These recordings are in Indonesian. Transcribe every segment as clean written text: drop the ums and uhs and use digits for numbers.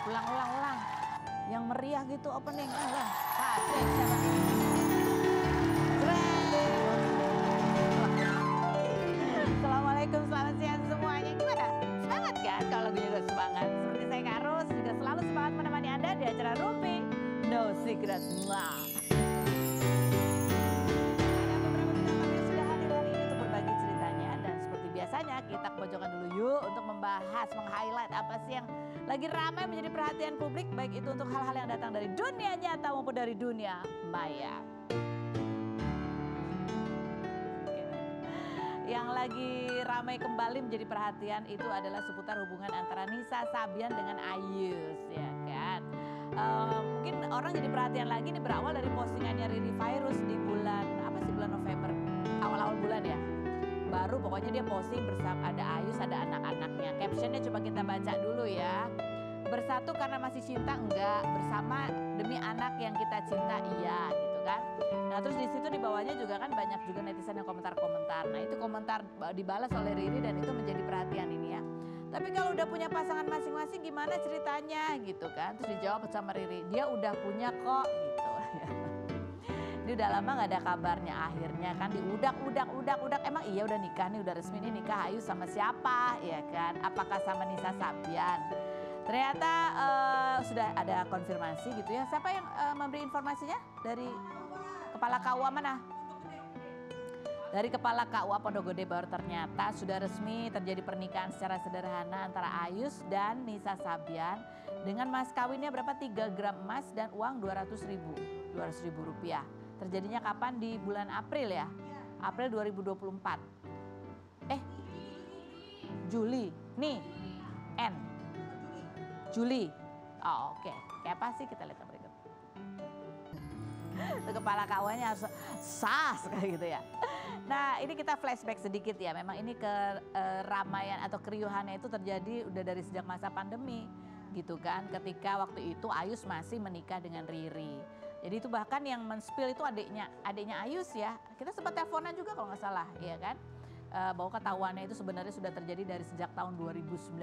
Ulang. Yang meriah gitu opening. Ulang. Asik, siapa? Assalamualaikum, selamat siang semuanya. Gimana? Semangat kan kalau lagunya udah semangat? Seperti saya Kak Ros juga selalu semangat menemani Anda di acara Rumpi No Secret. Ada beberapa bintang tamu yang sudah hadir hari ini untuk berbagi ceritanya. Dan seperti biasanya kita ke pojokan dulu yuk untuk membahas, meng-highlight apa sih yang lagi ramai menjadi perhatian publik. Baik itu untuk hal-hal yang datang dari dunia nyata maupun dari dunia maya. Yang lagi ramai kembali menjadi perhatian itu adalah seputar hubungan antara Nisa Sabian dengan Ayus, ya kan. Mungkin orang jadi perhatian lagi ini berawal dari postingannya Riri Virus di bulan November, awal-awal bulan ya. Baru pokoknya dia posting bersama ada Ayus, ada anak-anaknya. Captionnya coba kita baca dulu ya. Bersatu karena masih cinta enggak, bersama demi anak yang kita cinta iya gitu kan. Nah terus di situ di bawahnya juga kan banyak juga netizen yang komentar-komentar. Nah itu komentar dibalas oleh Riri dan itu menjadi perhatian ini ya. Tapi kalau udah punya pasangan masing-masing gimana ceritanya gitu kan. Terus dijawab sama Riri, dia udah punya kok gitu. Ini udah lama gak ada kabarnya, akhirnya kan diudak. Emang iya udah nikah nih, udah resmi nih nikah Ayu sama siapa ya kan. Apakah sama Nisa Sabian? Ternyata sudah ada konfirmasi gitu ya. Siapa yang memberi informasinya? Dari Kepala KUA mana? Dari Kepala KUA Pondok Gede baru ternyata sudah resmi terjadi pernikahan secara sederhana antara Ayus dan Nisa Sabian. Dengan mas kawinnya berapa? 3 gram emas dan uang 200.000 rupiah. Terjadinya kapan? Di bulan April ya? April 2024. Juli. Nih, N. Juli. Oh oke. Kayak apa sih kita lihat berikut. Kepala kawannya harus sas kayak gitu ya. Nah ini kita flashback sedikit ya. Memang ini keramaian atau keriuhannya itu terjadi udah dari sejak masa pandemi gitu kan. Ketika waktu itu Ayus masih menikah dengan Riri. Jadi itu bahkan yang men-spill itu adiknya Ayus ya. Kita sempat teleponan juga kalau nggak salah ya kan. Bahwa ketahuannya itu sebenarnya sudah terjadi dari sejak tahun 2019.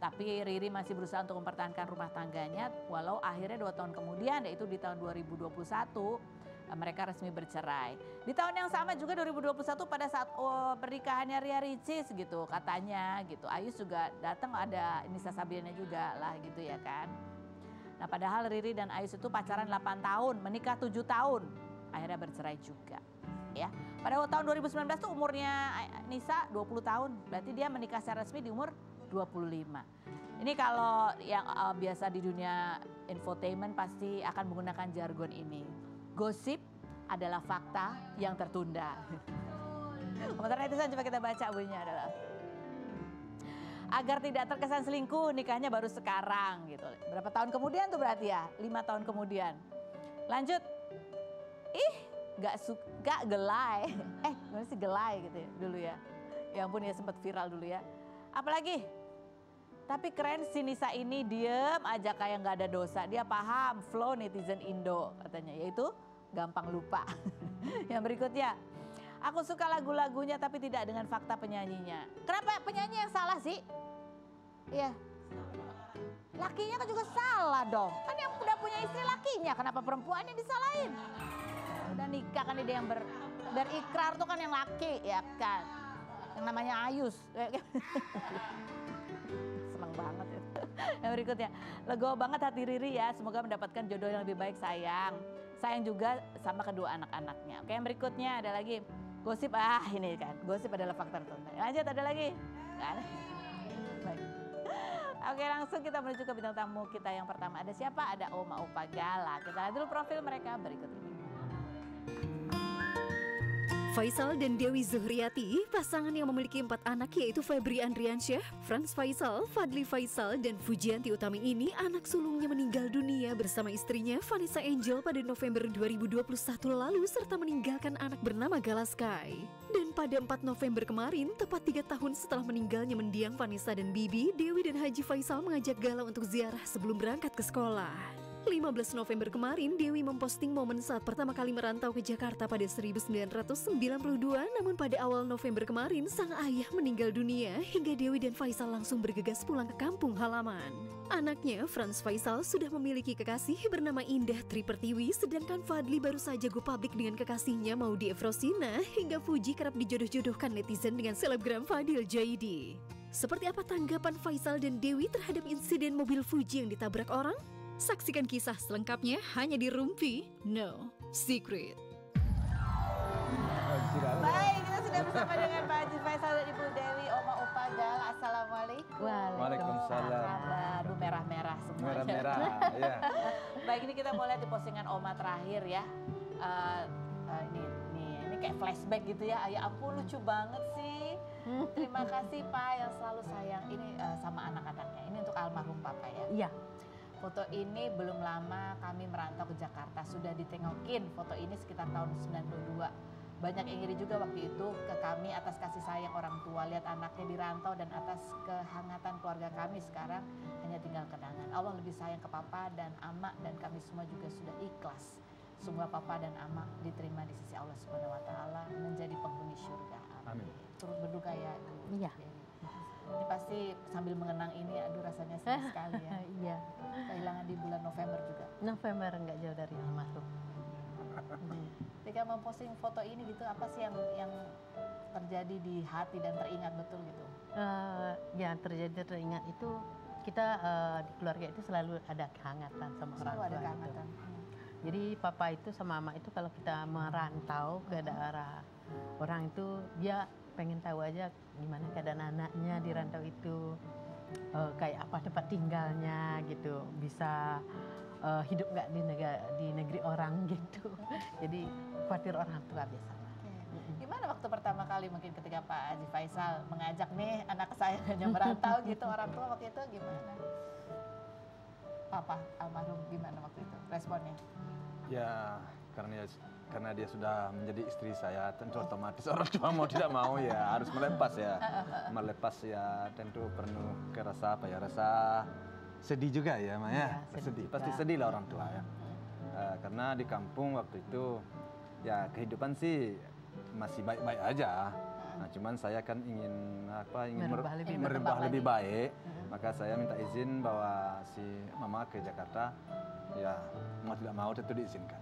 Tapi Riri masih berusaha untuk mempertahankan rumah tangganya walau akhirnya 2 tahun kemudian yaitu di tahun 2021 mereka resmi bercerai. Di tahun yang sama juga 2021 pada saat pernikahannya Ria Ricis gitu katanya gitu. Ayus juga datang ada Nisa Sabiannya juga lah gitu ya kan. Nah padahal Riri dan Ayus itu pacaran 8 tahun, menikah 7 tahun. Akhirnya bercerai juga ya. Pada tahun 2019 tuh umurnya Nisa 20 tahun. Berarti dia menikah secara resmi di umur 25. Ini kalau yang biasa di dunia infotainment pasti akan menggunakan jargon ini. Gosip adalah fakta yang tertunda. Komentar netizen coba kita baca bunyinya adalah. Agar tidak terkesan selingkuh nikahnya baru sekarang gitu. Berapa tahun kemudian tuh berarti ya? 5 tahun kemudian. Lanjut. Gak suka gelai. Gimana sih gelai gitu ya dulu ya. Ya ampun ya sempat viral dulu ya. Apalagi? Tapi keren si Nisa ini diem aja kayak gak ada dosa. Dia paham flow netizen Indo katanya. Yaitu gampang lupa. Yang berikutnya. Aku suka lagu-lagunya tapi tidak dengan fakta penyanyinya. Kenapa penyanyi yang salah sih? Iya. Lakinya kan juga salah dong. Kan yang udah punya istri lakinya. Kenapa perempuan yang disalahin? Udah nikah kan dia yang berikrar tuh kan yang laki ya kan. Yang namanya Ayus. Seneng banget ya. Yang berikutnya. Legowo banget hati Riri ya. Semoga mendapatkan jodoh yang lebih baik sayang. Sayang juga sama kedua anak-anaknya. Oke yang berikutnya ada lagi. Gosip ini kan. Gosip adalah fakta tertunda. Lanjut ada lagi. Baik. Oke langsung kita menuju ke bintang tamu kita yang pertama. Ada siapa? Ada Oma Opa Gala. Kita lihat dulu profil mereka berikut ini. Faisal dan Dewi Zuhriati, pasangan yang memiliki 4 anak yaitu Febri Andriansyah, Franz Faisal, Fadli Faisal, dan Fujianti Utami ini anak sulungnya meninggal dunia bersama istrinya Vanessa Angel pada November 2021 lalu serta meninggalkan anak bernama Gala Sky. Dan pada 4 November kemarin, tepat 3 tahun setelah meninggalnya mendiang Vanessa dan Bibi, Dewi dan Haji Faisal mengajak Gala untuk ziarah sebelum berangkat ke sekolah. 15 November kemarin, Dewi memposting momen saat pertama kali merantau ke Jakarta pada 1992, namun pada awal November kemarin, sang ayah meninggal dunia hingga Dewi dan Faisal langsung bergegas pulang ke kampung halaman. Anaknya, Franz Faisal, sudah memiliki kekasih bernama Indah Tri Pertiwi, sedangkan Fadli baru saja go public dengan kekasihnya Maudy Efrosina, hingga Fuji kerap dijodoh-jodohkan netizen dengan selebgram Fadil Jaidi. Seperti apa tanggapan Faisal dan Dewi terhadap insiden mobil Fuji yang ditabrak orang? Saksikan kisah selengkapnya hanya di Rumpi No Secret. Baik, kita sudah bersama dengan Pak Haji Faisal dan Ibu Dewi, Oma Upa Gal. Assalamualaikum. Waalaikumsalam. Aduh, merah-merah semuanya. Merah-merah, ya. Baik, ini kita mau lihat di postingan Oma terakhir ya. Ini kayak flashback gitu ya. Ya ampun, lucu banget sih. Terima kasih Pak yang selalu sayang. Ini sama anak-anaknya. Ini untuk almarhum Papa ya. Iya. Foto ini belum lama kami merantau ke Jakarta. Sudah ditengokin foto ini sekitar tahun 92. Banyak yang iri juga waktu itu ke kami atas kasih sayang orang tua. Lihat anaknya dirantau dan atas kehangatan keluarga kami sekarang hanya tinggal kenangan. Allah lebih sayang ke Papa dan Ama dan kami semua juga sudah ikhlas. Semua Papa dan Ama diterima di sisi Allah Subhanahu wa taala menjadi penghuni surga. Amin. Turut berduka ya Ibu. Iya. Ini pasti sambil mengenang ini, aduh rasanya sedih sekali ya. Iya. Kehilangan di bulan November juga. November nggak jauh dari almarhum. Ketika memposting foto ini gitu, apa sih yang terjadi di hati dan teringat betul gitu? Ya teringat itu kita di keluarga itu selalu ada kehangatan sama orang Selalu tua ada kehangatan. itu. Jadi papa itu sama mama itu kalau kita merantau ke daerah orang itu dia pengen tahu aja gimana keadaan anaknya di rantau itu, kayak apa tempat tinggalnya gitu, bisa hidup nggak di negeri orang gitu. Jadi khawatir orang tua biasanya. Gimana waktu pertama kali mungkin ketika Pak Haji Faisal mengajak nih anak kesayangannya merantau gitu, orang tua waktu itu gimana? Papa almarhum gimana waktu itu responnya? Ya, karena dia sudah menjadi istri saya, tentu otomatis orang tua mau tidak mau ya harus melepas ya. Melepas ya tentu penuh ke rasa apa ya, rasa sedih juga ya Maya. Iya, Sedih, juga. pasti sedih lah orang tua ya. Karena di kampung waktu itu ya kehidupan sih masih baik-baik aja. Nah, cuman saya kan ingin merubah lebih baik. Maka saya minta izin bawa si mama ke Jakarta. Ya, mau tidak mau tentu diizinkan.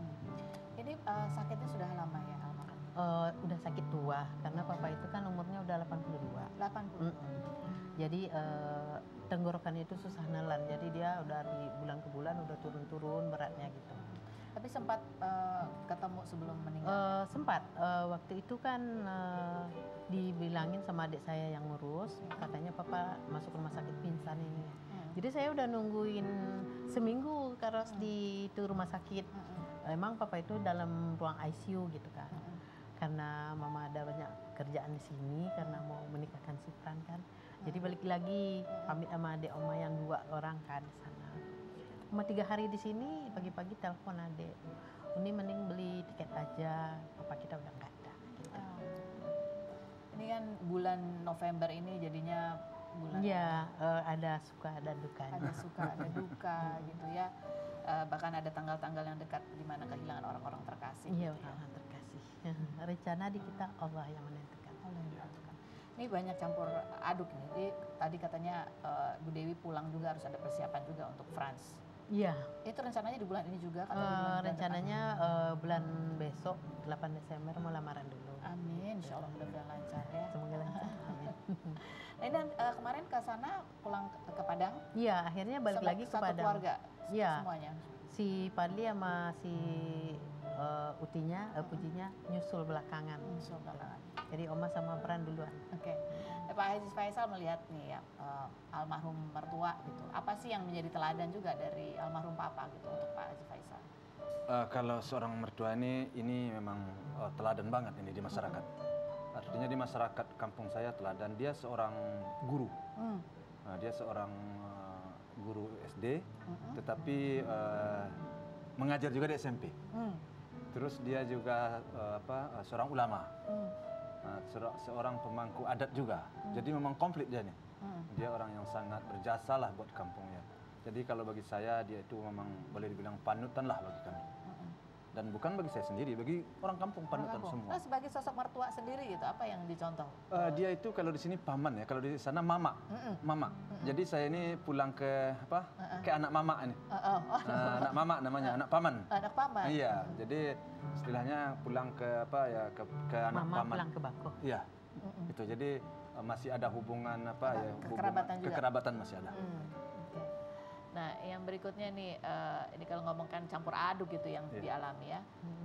Ini sakitnya sudah lama ya almarhum? Udah sakit tua karena papa itu kan umurnya udah 82. 80. Jadi tenggorokannya itu susah nelan. Jadi dia udah di bulan ke bulan udah turun-turun beratnya gitu. Tapi sempat ketemu sebelum meninggal? Sempat. Waktu itu kan dibilangin sama adik saya yang ngurus, katanya papa masuk rumah sakit pingsan ini. Jadi saya udah nungguin seminggu karos di itu rumah sakit. Emang papa itu dalam ruang ICU gitu kan. Karena mama ada banyak kerjaan di sini karena mau menikahkan si Fran kan. Jadi balik lagi pamit sama adik oma yang 2 orang kan di sana. Cuma 3 hari di sini pagi-pagi telepon adik. Ini mending beli tiket aja, papa kita udah nggak ada. Gitu. Ini kan bulan November ini jadinya bulan Iya, ada suka ada dukanya. ada suka ada duka gitu ya. Bahkan ada tanggal-tanggal yang dekat di mana kehilangan orang-orang terkasih. Iya, gitu ya. orang terkasih. Rencana di kita Allah yang menentukan. Allah yang menentukan. Ini banyak campur aduk nih. Jadi tadi katanya Bu Dewi pulang juga harus ada persiapan juga untuk Franz. Iya. Itu rencananya di bulan ini juga atau di bulan Rencananya bulan besok 8 Desember mau lamaran dulu. depan? Amin, insya Allah mudah-mudahan lancar ya. Semoga lancar. Amin. Nah, dan kemarin ke sana pulang ke Padang. Iya, akhirnya balik lagi ke satu Padang. keluarga Iya. semuanya. Si Padli sama si Utinya, Pujinya nyusul belakangan. Nyusul belakangan. Jadi Oma sama Pran duluan. Oke. Pak Haji Faisal melihat nih ya almarhum mertua gitu. Apa sih yang menjadi teladan juga dari almarhum Papa gitu untuk Pak Haji Faisal? Kalau seorang mertua ini memang teladan banget ini di masyarakat. Artinya di masyarakat kampung saya teladan. Dia seorang guru. Nah, dia seorang guru SD, tetapi mengajar juga di SMP. Terus dia juga seorang ulama. Nah, seorang pemangku adat juga. Jadi memang komplit dia nih. Dia orang yang sangat berjasa lah buat kampungnya. Jadi kalau bagi saya dia itu memang boleh dibilang panutan lah bagi kami. Dan bukan bagi saya sendiri, bagi orang kampung panutan semua. Nah, sebagai sosok mertua sendiri gitu, apa yang dicontoh? Dia itu kalau di sini paman ya, kalau di sana mama, mama. Jadi saya ini pulang ke apa? Ke anak mama ini. Anak mama namanya, anak paman. Anak paman. Iya, jadi istilahnya pulang ke apa ya, ke anak Mama paman. pulang ke Bako. Iya, itu jadi masih ada hubungan apa ya? Kekerabatan juga. Kekerabatan masih ada. Oke. Nah, yang berikutnya nih, ini kalau ngomongkan campur aduk gitu yang dialami ya.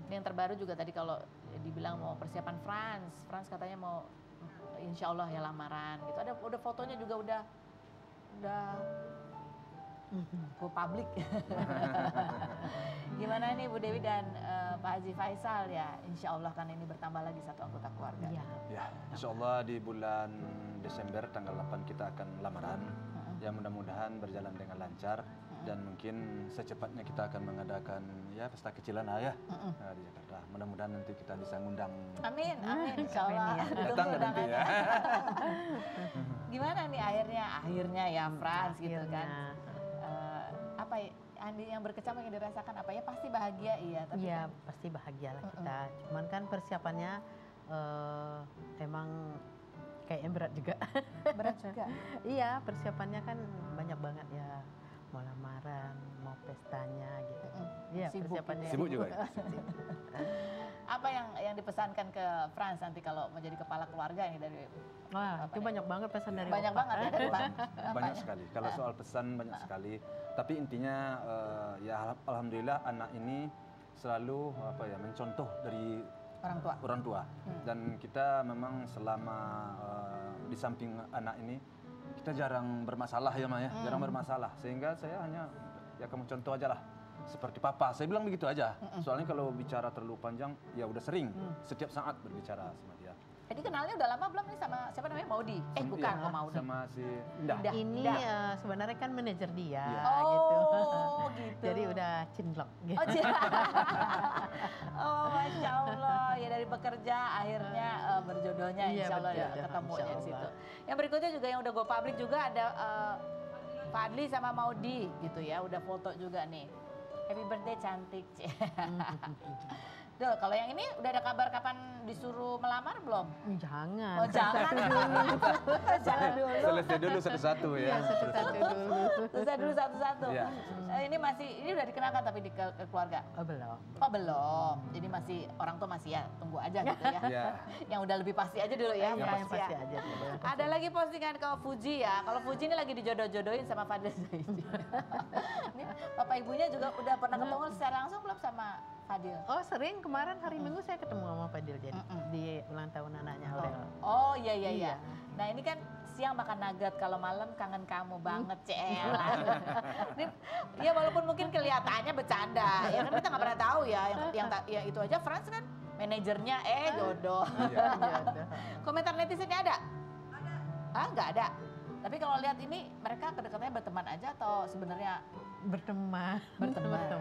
Ini yang terbaru juga tadi kalau dibilang mau persiapan Frans katanya mau insya Allah ya lamaran gitu. Ada udah fotonya juga udah go publik. Gimana nih Bu Dewi dan Pak Haji Faisal ya, insya Allah kan ini bertambah lagi satu anggota keluarga. Iya. Ya, insya Allah di bulan Desember tanggal 8 kita akan lamaran. Ya mudah-mudahan berjalan dengan lancar dan mungkin secepatnya kita akan mengadakan ya pesta kecilan lah ya di Jakarta. Mudah-mudahan nanti kita bisa ngundang. Amin, insya Allah. Datang nggak nanti ya? Gimana nih akhirnya ya Frans gitu kan? Apa yang berkecamuk yang dirasakan apa ya pasti bahagia iya. Tapi Iya, kan, pasti bahagia lah kita. Cuman kan persiapannya emang kayaknya berat juga. berat juga. Iya, persiapannya kan banyak banget ya. Mau lamaran, mau pestanya gitu. Iya, Sibuk persiapannya. Sibuk juga ya? Apa yang dipesankan ke Frans nanti kalau menjadi kepala keluarga ini dari Wah, itu banyak banget pesan dari banyak Bapak. banget ya dari Pak. Banyak sekali. Kalau soal pesan banyak sekali. Tapi intinya ya alhamdulillah anak ini selalu apa ya mencontoh dari orang tua. Dan kita memang selama di samping anak ini kita jarang bermasalah ya Ma ya, jarang bermasalah. Sehingga saya hanya ya kamu contoh aja lah. Seperti papa, saya bilang begitu aja. Soalnya kalau bicara terlalu panjang ya udah sering setiap saat berbicara sama dia. Jadi kenalnya udah lama belum nih sama siapa namanya Maudi? Bukan Iya, kok Maudi. sama si Indah. Ini sebenarnya kan manajer dia Oh, gitu. gitu. Jadi udah cinlok gitu. Oh, oh, Masya Allah. Ya dari bekerja akhirnya berjodohnya Iya, insya Allah ya berjodoh, ketemunya insya di situ. Allah. Yang berikutnya juga yang udah go public juga ada Fadli sama Maudi gitu ya. Udah foto juga nih. Happy birthday cantik. Duh, kalau yang ini udah ada kabar kapan disuruh melamar belum? Jangan. Oh jangan dulu. Jangan dulu. Selesai dulu satu-satu ya. Iya, satu-satu dulu. Selesai dulu satu-satu. Iya. Ini udah dikenalkan tapi di ke keluarga? Oh, belum. Oh belum, jadi masih orang tua masih ya tunggu aja gitu ya. Iya. Yang udah lebih pasti aja dulu ya. Iya, yang pasti pasti ya. aja dulu. Ada lagi postingan ke Fuji ya. Kalau Fuji ini lagi dijodoh-jodohin sama Fadil Zaidi. Ini bapak ibunya juga udah pernah ketemu secara langsung belum sama Fadil? Oh, sering kemarin hari Minggu saya ketemu sama Fadil jadi di ulang tahun anaknya Aurel. Oh iya. Nah ini kan siang makan nugget, kalau malam kangen kamu banget Cela. Ini ya walaupun mungkin kelihatannya bercanda, ya kan kita nggak pernah tahu ya. Yang itu aja Frans kan manajernya jodoh. Komentar netizennya ada? Ah nggak ada. Tapi kalau lihat ini mereka kedekatannya berteman aja atau sebenarnya Berteman.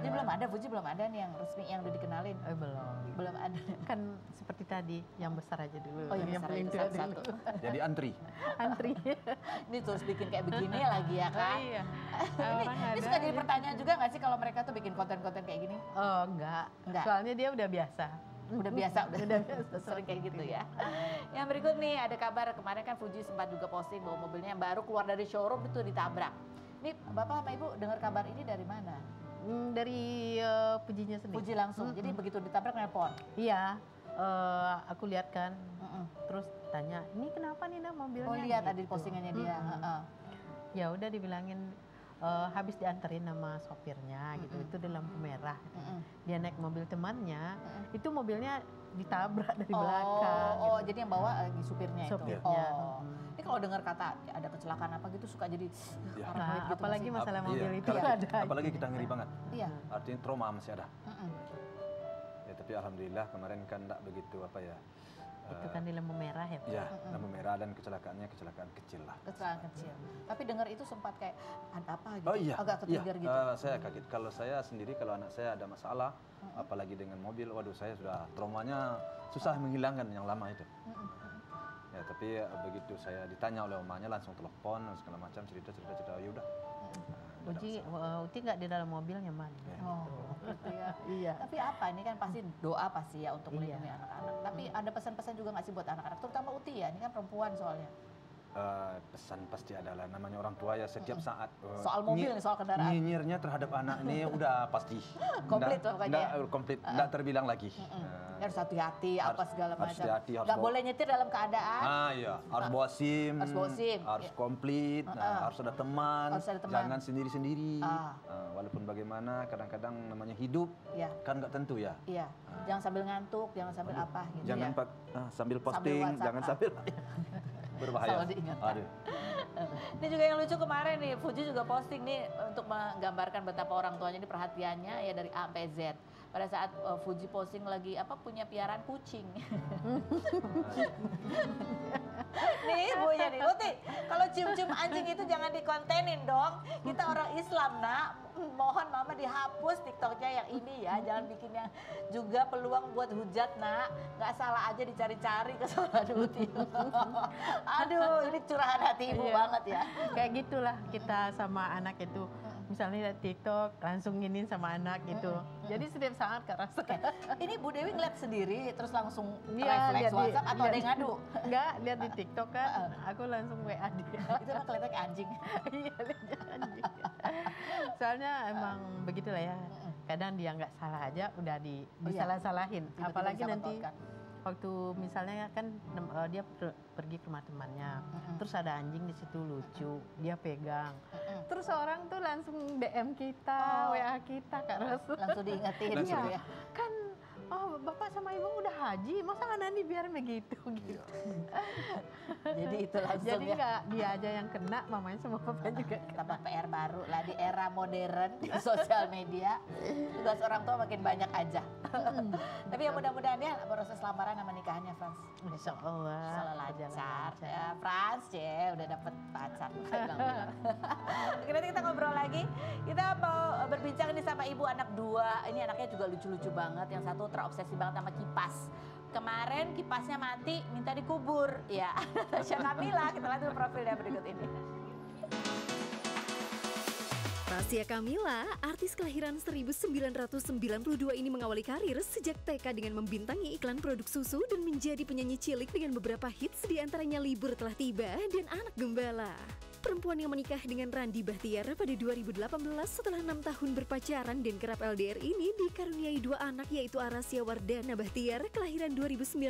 Ini belum ada, Fuji belum ada nih yang resmi yang udah dikenalin. Belum. Belum ada. Kan seperti tadi yang besar aja dulu. Oh yang besar paling itu tua satu-satu. dulu. Jadi antri. Antri. Ini terus bikin kayak begini lagi ya kan? Oh, iya. Ini suka jadi pertanyaan juga nggak sih kalau mereka tuh bikin konten-konten kayak gini? Oh, enggak. Soalnya dia udah biasa. Udah biasa, udah sering kayak gitu ya. Yang berikut nih ada kabar kemarin kan Fuji sempat juga posting bahwa mobilnya yang baru keluar dari showroom itu ditabrak. Ini Bapak sama Ibu dengar kabar ini dari mana? Dari Pujinya sendiri. Fuji langsung, jadi begitu ditabrak nelpon? Iya, aku lihat kan, terus tanya, ini kenapa nih Nak mobilnya? Oh lihat ada di Gitu. postingannya dia. Ya udah dibilangin habis dianterin sama sopirnya gitu, itu di lampu merah. Dia naik mobil temannya, itu mobilnya ditabrak dari belakang. Oh, gitu. jadi yang bawa supirnya itu. Sopirnya. Oh. Ini kalau dengar kata ada kecelakaan apa gitu suka jadi Ya. paranoid gitu Apalagi masih. masalah mobil Iya, itu kalau- ada. Apalagi kita ngeri banget. Iya. Artinya trauma masih ada. Ya tapi alhamdulillah kemarin kan enggak begitu apa ya. Itu kan di lampu merah ya. Pak? Ya, lampu merah dan kecelakaannya kecelakaan kecil lah. Kecelakaan kecil. Tapi dengar itu sempat kayak ada apa gitu. Oh iya, Agak ke-trigger gitu. saya kaget. Kalau saya sendiri, kalau anak saya ada masalah, apalagi dengan mobil, waduh saya sudah traumanya susah menghilangkan yang lama itu. Ya tapi begitu saya ditanya oleh omanya langsung telepon segala macam cerita ya udah. Uti nggak di dalam mobil nyaman. Oh, gitu ya. Iya. Tapi apa ini kan pasti doa pasti ya untuk Iya. melindungi anak-anak. Tapi ada pesan-pesan juga nggak sih buat anak-anak, terutama Uti ya, ini kan perempuan soalnya. Pesan pasti adalah namanya orang tua ya setiap saat Soal mobil nih, soal kendaraan. nyinyirnya terhadap anak ini udah pasti Komplit lah pokoknya ya. komplit, nggak terbilang lagi. Harus hati-hati apa segala harus macam. hati-hati, harus Nggak bawa- boleh nyetir dalam keadaan. Iya, harus bawa SIM, Harus bawa SIM, harus ya. komplit, harus ada teman, Harus ada teman. jangan sendiri-sendiri. Ah. Walaupun bagaimana, kadang-kadang namanya hidup Iya. kan nggak tentu ya. Iya, jangan sambil ngantuk, jangan sambil apa gitu Jangan ya. sambil posting, WhatsApp, jangan sambil berbahaya. Selalu diingatkan. Aduh. Ini juga yang lucu kemarin nih, Fuji juga posting nih untuk menggambarkan betapa orang tuanya ini perhatiannya ya dari A sampai Z. Pada saat Fuji posting lagi punya piaraan kucing. Nih ibunya nih, Uti, kalau cium-cium anjing itu jangan dikontenin dong. Kita orang Islam nak, mohon mama dihapus TikToknya yang ini ya, jangan bikin yang juga peluang buat hujat nak. Nggak salah aja dicari-cari kesalahan Uti. Aduh, ini curahan hati ibu Iya. banget ya. Kayak gitulah kita sama anak itu. Misalnya lihat TikTok, langsung nginin sama anak gitu. Jadi setiap saat Kak Rasa. Ini Bu Dewi ngeliat sendiri terus langsung Iya, refleks lihat di- WhatsApp atau ada yang lihat- ngadu? Enggak, lihat di TikTok kan, aku langsung WA dia. Itu mah kelihatan kayak anjing. Iya, lihat anjing. Soalnya emang begitulah ya. Kadang dia nggak salah aja udah disalah-salahin. Tiba-tiba Apalagi disangkut nanti pautkan. waktu misalnya kan dia pergi ke rumah temannya, terus ada anjing di situ lucu, dia pegang. Terus orang tuh langsung DM kita, Oh. WA kita Kak Rasul. Langsung diingetin Langsung. gitu ya. Kan bapak sama ibu udah haji, masa anak biar begitu gitu. Jadi itu langsung Jadi ya. nggak dia aja yang kena, mamanya sama papa juga kena. Tambah PR baru lah di era modern di sosial media. Tugas orang tua makin banyak aja. Tapi ya mudah-mudahan ya proses lamaran sama nikahannya Frans. Insya Allah. Salah berjalan lancar. lancar. Ya, Frans udah dapet pacar. Oke, nanti kita ngobrol lagi. Kita mau berbincang ini sama ibu anak 2. Ini anaknya juga lucu-lucu banget. Yang satu terobsesi banget sama kipas. Kemarin kipasnya mati, minta dikubur. Ya, Natasha Kamila. Kita lihat dulu profilnya berikut ini. Tasya Kamila, artis kelahiran 1992 ini mengawali karir sejak TK dengan membintangi iklan produk susu dan menjadi penyanyi cilik dengan beberapa hits diantaranya Libur Telah Tiba dan Anak Gembala. Perempuan yang menikah dengan Randi Bahtiar pada 2018 setelah 6 tahun berpacaran dan kerap LDR ini dikaruniai 2 anak yaitu Arasya Wardana Bahtiar kelahiran 2019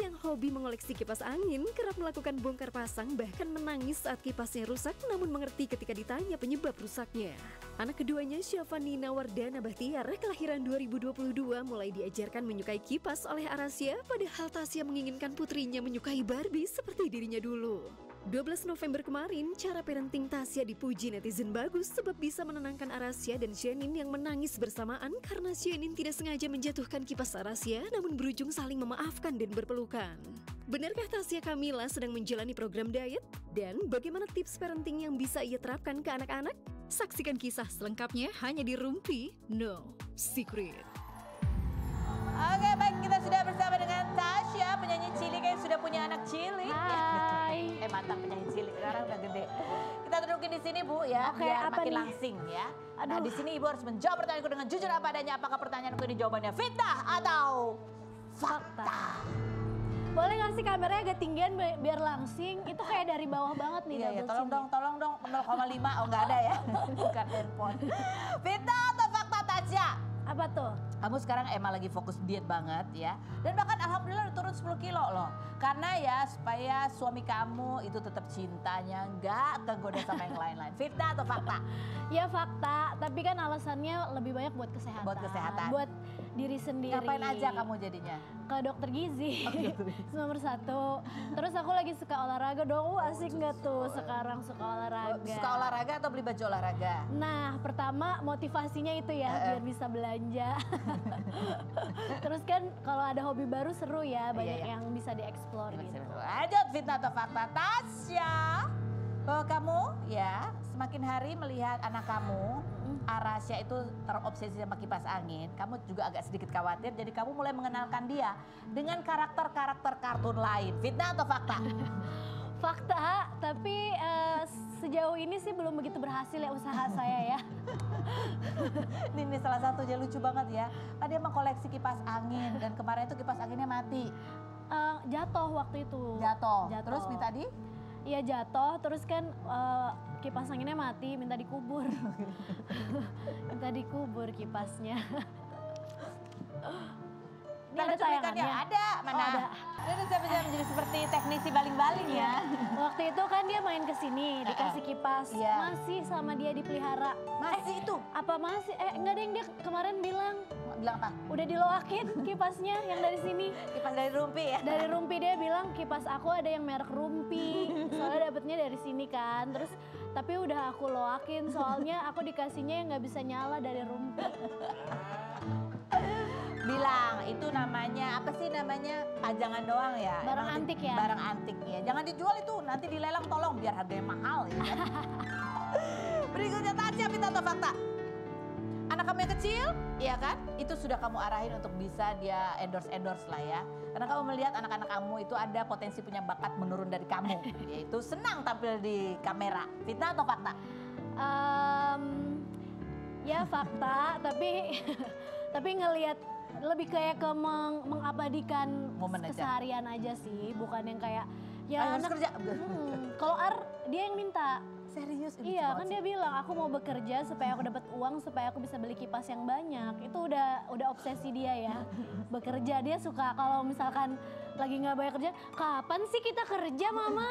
yang hobi mengoleksi kipas angin, kerap melakukan bongkar pasang bahkan menangis saat kipasnya rusak namun mengerti ketika ditanya penyebab rusaknya. Anak keduanya Syafanina Wardana Bahtiar kelahiran 2022 mulai diajarkan menyukai kipas oleh Arasya padahal Tasya menginginkan putrinya menyukai Barbie seperti dirinya dulu. 12 November kemarin, cara parenting Tasya dipuji netizen bagus sebab bisa menenangkan Arasya dan Shenin yang menangis bersamaan karena Shenin tidak sengaja menjatuhkan kipas Arasya namun berujung saling memaafkan dan berpelukan. Benarkah Tasya Kamila sedang menjalani program diet? Dan bagaimana tips parenting yang bisa ia terapkan ke anak-anak? Saksikan kisah selengkapnya hanya di Rumpi No Secret. Oke, baik, kita sudah bersama dengan Tasya, penyanyi cilik yang sudah punya anak cilik. Hai. Mantan penyanyi cilik, sekarang udah gede. Kita dudukin di sini Bu ya, Oke, biar apa makin nih? langsing ya. Nah, di sini Ibu harus menjawab pertanyaanku dengan jujur apa adanya. Apakah pertanyaanku ini jawabannya fitnah atau fakta? Boleh nggak sih kameranya agak tinggian biar langsing? Itu kayak dari bawah banget nih. Iya, ya, double chin tolong dong 0,5. Oh, nggak ada ya. Bukan handphone. Fitnah atau fakta Tasya? nih. Apa tuh? Kamu sekarang emang lagi fokus diet banget ya. Dan bahkan alhamdulillah udah turun 10 kilo loh. Karena ya supaya suami kamu itu tetap cintanya nggak kegoda sama yang lain-lain. Fitnah atau fakta? Ya fakta, tapi kan alasannya lebih banyak buat kesehatan. Buat kesehatan. Buat diri sendiri. Ngapain aja kamu jadinya? Ke dokter gizi. Nomor 1. Terus aku lagi suka olahraga dong. Asik nggak tuh sekarang suka olahraga. Suka olahraga atau beli baju olahraga? Nah, pertama motivasinya itu ya, biar bisa belanja. Terus kan kalau ada hobi baru seru ya, banyak iya. yang bisa dieksplor gitu. Lanjut, fitnah atau fakta? Tasya, bahwa kamu ya semakin hari melihat anak kamu Arasya itu terobsesi sama kipas angin, kamu juga agak sedikit khawatir, jadi kamu mulai mengenalkan dia dengan karakter-karakter kartun lain. Fitnah atau fakta? Fakta, tapi sejauh sejauh ini sih belum begitu berhasil ya usaha saya ya. Ini salah satunya lucu banget ya. Kan dia mengkoleksi kipas angin dan kemarin itu kipas anginnya mati. Jatuh waktu itu. Jatuh. Terus minta di? Iya jatuh, terus kan kipas anginnya mati, minta dikubur. Minta dikubur kipasnya. Ini Tanda ada cuplikannya tayangannya. ada, mana? Oh, ada. Ini sampai menjadi seperti teknisi baling-baling ya. Waktu itu kan dia main ke sini, dikasih kipas. Iya. Masih sama dia dipelihara. Masih itu. Apa masih? Enggak ada yang dia kemarin bilang Bilang apa? udah diloakin kipasnya yang dari sini. Kipas dari Rumpi ya. Dari Rumpi dia bilang kipas aku ada yang merek Rumpi. Soalnya dapetnya dari sini kan. Terus tapi udah aku loakin soalnya aku dikasihnya yang nggak bisa nyala dari Rumpi. Bilang itu namanya apa sih namanya, pajangan doang ya. Barang Emang antik ya? Barang antik ya. Jangan dijual itu, nanti dilelang tolong biar harganya mahal ya. Kan? Berikutnya Tasya, Fitnah atau Fakta? Anak kamu yang kecil, ya kan? Itu sudah kamu arahin untuk bisa dia endorse lah ya. Karena kamu melihat anak-anak kamu itu ada potensi punya bakat menurun dari kamu. Yaitu senang tampil di kamera. Fitnah atau Fakta? Ya fakta, tapi tapi ngelihat lebih kayak ke mengabadikan Momen aja. keseharian aja sih, bukan yang kayak Ayo, ya harus kerja. Kalau dia yang minta. Serius? Ini Iya lucu kan banget dia bilang aku mau bekerja supaya aku dapat uang supaya aku bisa beli kipas yang banyak. Itu udah obsesi dia ya. Bekerja dia suka kalau misalkan lagi nggak banyak kerja, kapan sih kita kerja mama?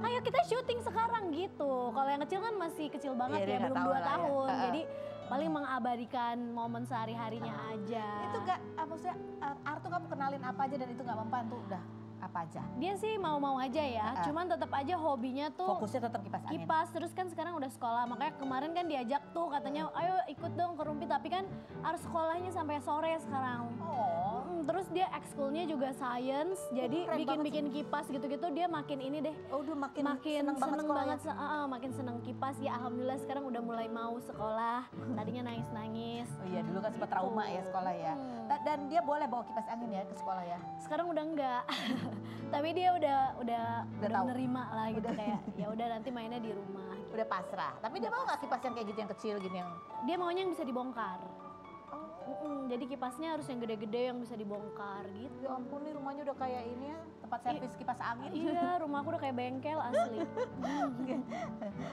Ayo kita syuting sekarang gitu. Kalau yang kecil kan masih kecil banget Iya, dia ya, nggak belum tahu 2 lah ya. tahun. Jadi paling mengabadikan momen sehari-harinya aja. Itu gak, maksudnya Artu kamu kenalin apa aja dan itu gak mempan tuh udah apa aja? Dia sih mau-mau aja ya, cuman tetap aja hobinya tuh Fokusnya tetap kipas angin. kipas. Terus kan sekarang udah sekolah, makanya kemarin kan diajak tuh katanya ayo ikut dong ke Rumpi, tapi kan harus sekolahnya sampai sore sekarang. Oh, Terus dia ekskulnya juga science, jadi keren bikin kipas gitu-gitu dia makin ini deh. udah makin Makin seneng banget sekolah ya? makin seneng kipas ya. Alhamdulillah sekarang udah mulai mau sekolah. Tadinya nangis-nangis. Oh iya, dulu kan sempat trauma ya sekolah ya. Dan dia boleh bawa kipas angin ya ke sekolah ya? Sekarang udah enggak. Tapi dia udah tahu. nerima lah gitu kayak ya udah nanti mainnya di rumah. Udah pasrah. Tapi dia mau nggak kipas yang kayak gitu yang kecil gini yang? Dia maunya yang bisa dibongkar. Jadi kipasnya harus yang gede-gede yang bisa dibongkar gitu. Ya ampun nih rumahnya udah kayak ini ya, tempat servis kipas angin. Iya, rumahku udah kayak bengkel asli.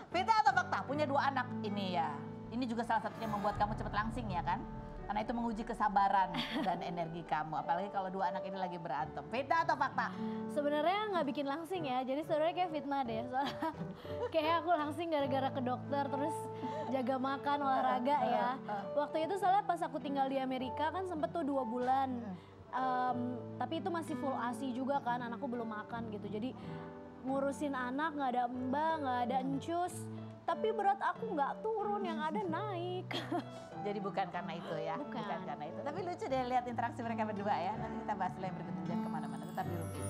Fitnah atau Fakta? Punya 2 anak ini ya. Ini juga salah satunya membuat kamu cepat langsing ya kan? Karena itu menguji kesabaran dan energi kamu. Apalagi kalau 2 anak ini lagi berantem. Fitnah atau Fakta? Sebenarnya nggak bikin langsing ya, jadi sebenarnya kayak fitnah deh. Soalnya kayak aku langsing gara-gara ke dokter, terus jaga makan, olahraga ya. Waktu itu soalnya pas aku tinggal di Amerika kan sempet tuh 2 bulan. Tapi itu masih full ASI juga kan, anakku belum makan gitu. Jadi ngurusin anak nggak ada mbak, nggak ada encus. Tapi berat aku nggak turun, yang ada naik. Jadi bukan karena itu ya? Bukan. Karena itu. Tapi lucu deh lihat interaksi mereka berdua ya. Nanti kita bahas dulu yang berikutnya, jangan kemana-mana. Tetap di Rumpi.